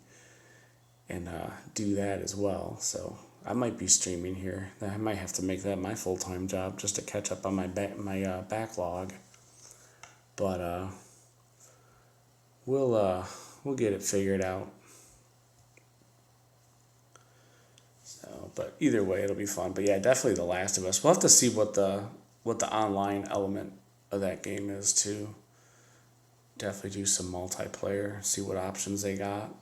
and do that as well. So I might be streaming here. I might have to make that my full-time job just to catch up on my backlog. But we'll get it figured out. So, but either way, it'll be fun. But yeah, definitely The Last of Us. We'll have to see what the online element of that game is too. Definitely do some multiplayer. See what options they got.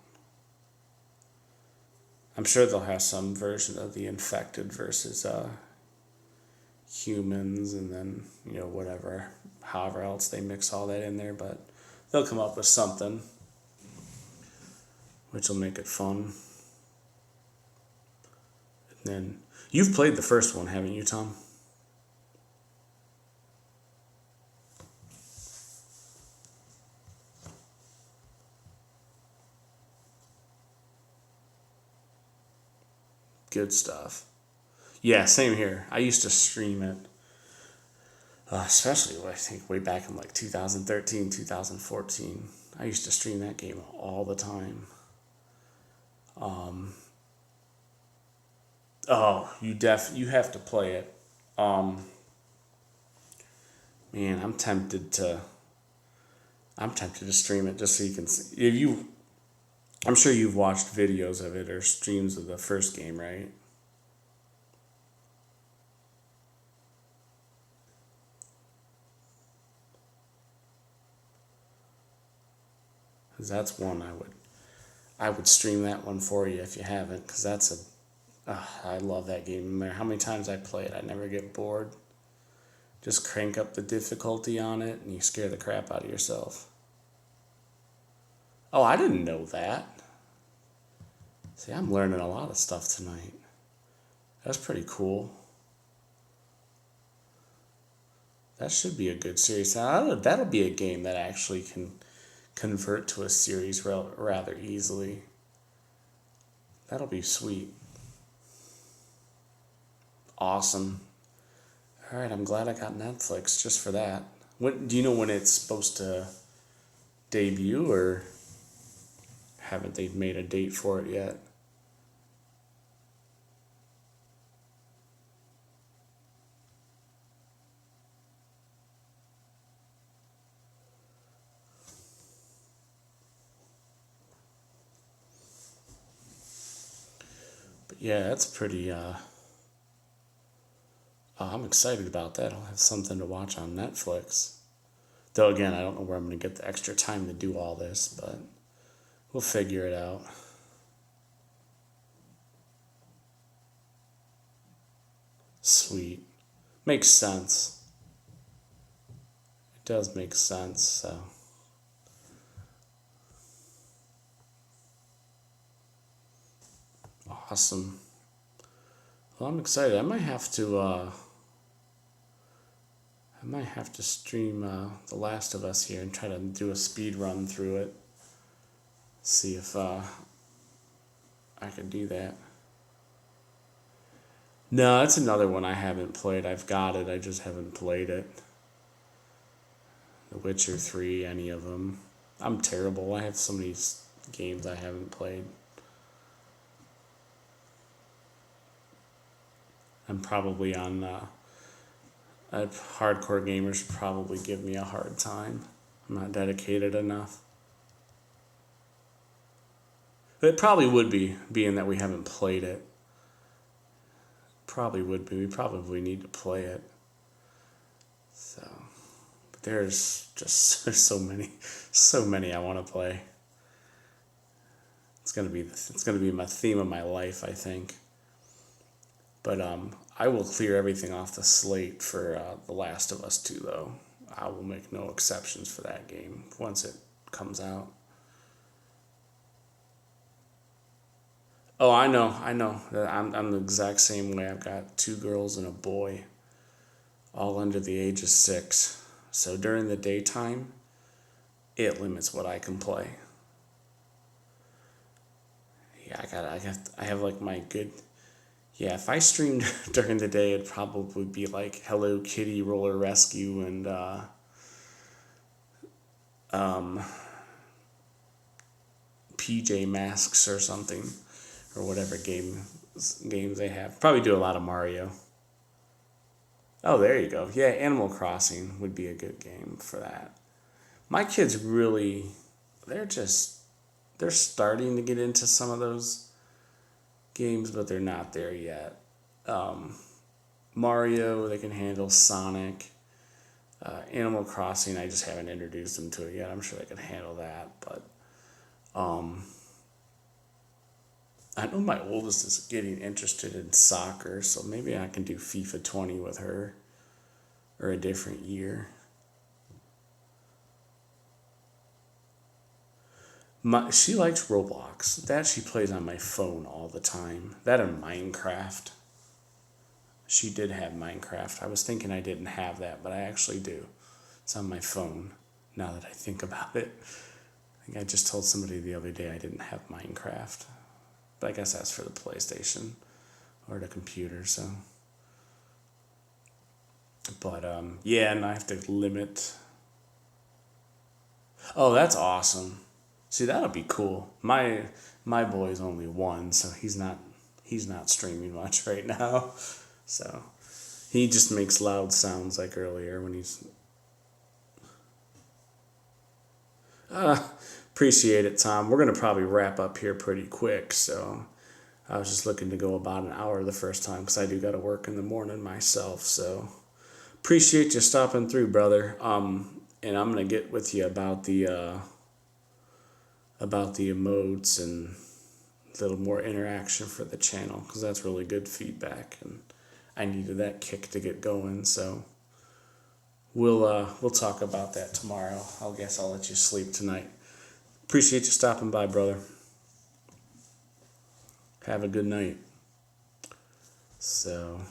I'm sure they'll have some version of the infected versus humans, and then whatever, however else they mix all that in there. But they'll come up with something, which will make it fun. And then you've played the first one, haven't you, Tom? Good stuff. Yeah, same here. I used to stream it, especially I think way back in like 2013, 2014. I used to stream that game all the time. Oh, you have to play it. Man, I'm tempted to stream it just so you can see. If you, I'm sure you've watched videos of it or streams of the first game, right? 'Cause that's one I would stream that one for you if you haven't, because I love that game. No matter how many times I play it, I never get bored. Just crank up the difficulty on it and you scare the crap out of yourself. Oh, I didn't know that. See, I'm learning a lot of stuff tonight. That's pretty cool. That should be a good series. Now, that'll be a game that actually can convert to a series rather easily. That'll be sweet. Awesome. All right, I'm glad I got Netflix just for that. Do you know when it's supposed to debut, or haven't they made a date for it yet? But yeah, that's pretty. I'm excited about that. I'll have something to watch on Netflix. Though again, I don't know where I'm going to get the extra time to do all this, but we'll figure it out. Sweet. Makes sense. It does make sense, so. Awesome. Well, I'm excited. I might have to stream The Last of Us here and try to do a speed run through it. See if I can do that. No, it's another one I haven't played. I've got it, I just haven't played it. The Witcher 3, any of them. I'm terrible. I have so many games I haven't played. I'm probably on. Hardcore gamers probably give me a hard time. I'm not dedicated enough. But it probably would be, being that we haven't played it. Probably would be. We probably need to play it. So, but there's so many I want to play. It's gonna be my theme of my life, I think. But I will clear everything off the slate for The Last of Us 2, though. I will make no exceptions for that game once it comes out. Oh, I know. I'm the exact same way. I've got 2 girls and a boy, all under the age of 6. So during the daytime, it limits what I can play. Yeah, I have like my good Yeah, if I streamed during the day, it'd probably be like Hello Kitty Roller Rescue and PJ Masks or something, or whatever games they have. Probably do a lot of Mario. Oh, there you go. Yeah, Animal Crossing would be a good game for that. My kids really, they're just, they're starting to get into some of those games, but they're not there yet. Um, Mario, they can handle Sonic. Animal Crossing, I just haven't introduced them to it yet. I'm sure they can handle that, but I know my oldest is getting interested in soccer, so maybe I can do FIFA 20 with her or a different year. She likes Roblox. That she plays on my phone all the time. That and Minecraft. She did have Minecraft. I was thinking I didn't have that, but I actually do. It's on my phone now that I think about it. I think I just told somebody the other day I didn't have Minecraft. But I guess that's for the PlayStation or the computer, so. But yeah, and I have to limit. Oh, that's awesome. See, that'll be cool. My boy's only one, so he's not streaming much right now. So he just makes loud sounds like earlier when he's. Appreciate it, Tom. We're gonna probably wrap up here pretty quick, so I was just looking to go about an hour the first time because I do got to work in the morning myself. So appreciate you stopping through, brother. And I'm gonna get with you about the emotes and a little more interaction for the channel because that's really good feedback and I needed that kick to get going. So we'll talk about that tomorrow. I guess I'll let you sleep tonight. Appreciate you stopping by, brother. Have a good night. So,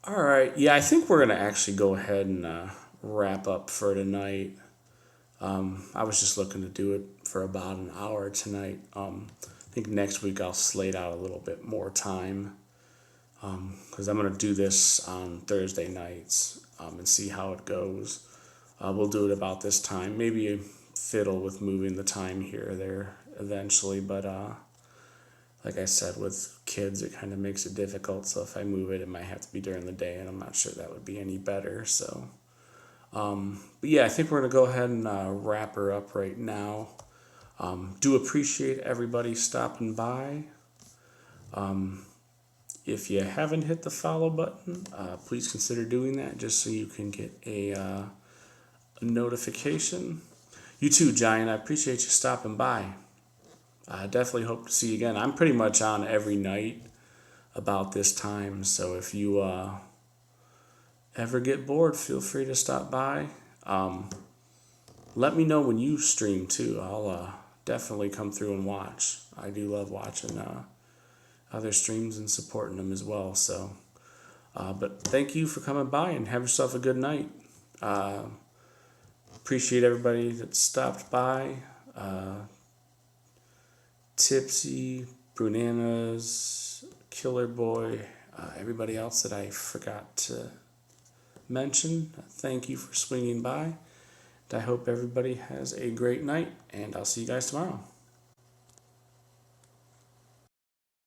all right. Yeah, I think we're going to actually go ahead and wrap up for tonight. I was just looking to do it for about an hour tonight. I think next week I'll slate out a little bit more time because I'm going to do this on Thursday nights and see how it goes. We'll do it about this time. Maybe fiddle with moving the time here or there eventually, but like I said, with kids, it kind of makes it difficult. So if I move it, it might have to be during the day, and I'm not sure that would be any better. So, but yeah, I think we're gonna go ahead and wrap her up right now. Do appreciate everybody stopping by. If you haven't hit the follow button, please consider doing that just so you can get a notification. You too, Giant. I appreciate you stopping by. I definitely hope to see you again. I'm pretty much on every night about this time, so if you ever get bored, feel free to stop by. Let me know when you stream too. I'll definitely come through and watch. I do love watching other streams and supporting them as well. So, but thank you for coming by and have yourself a good night. Appreciate everybody that stopped by. Tipsy, Brunanas, Killer Boy, everybody else that I forgot to mention. Thank you for swinging by. I hope everybody has a great night, and I'll see you guys tomorrow.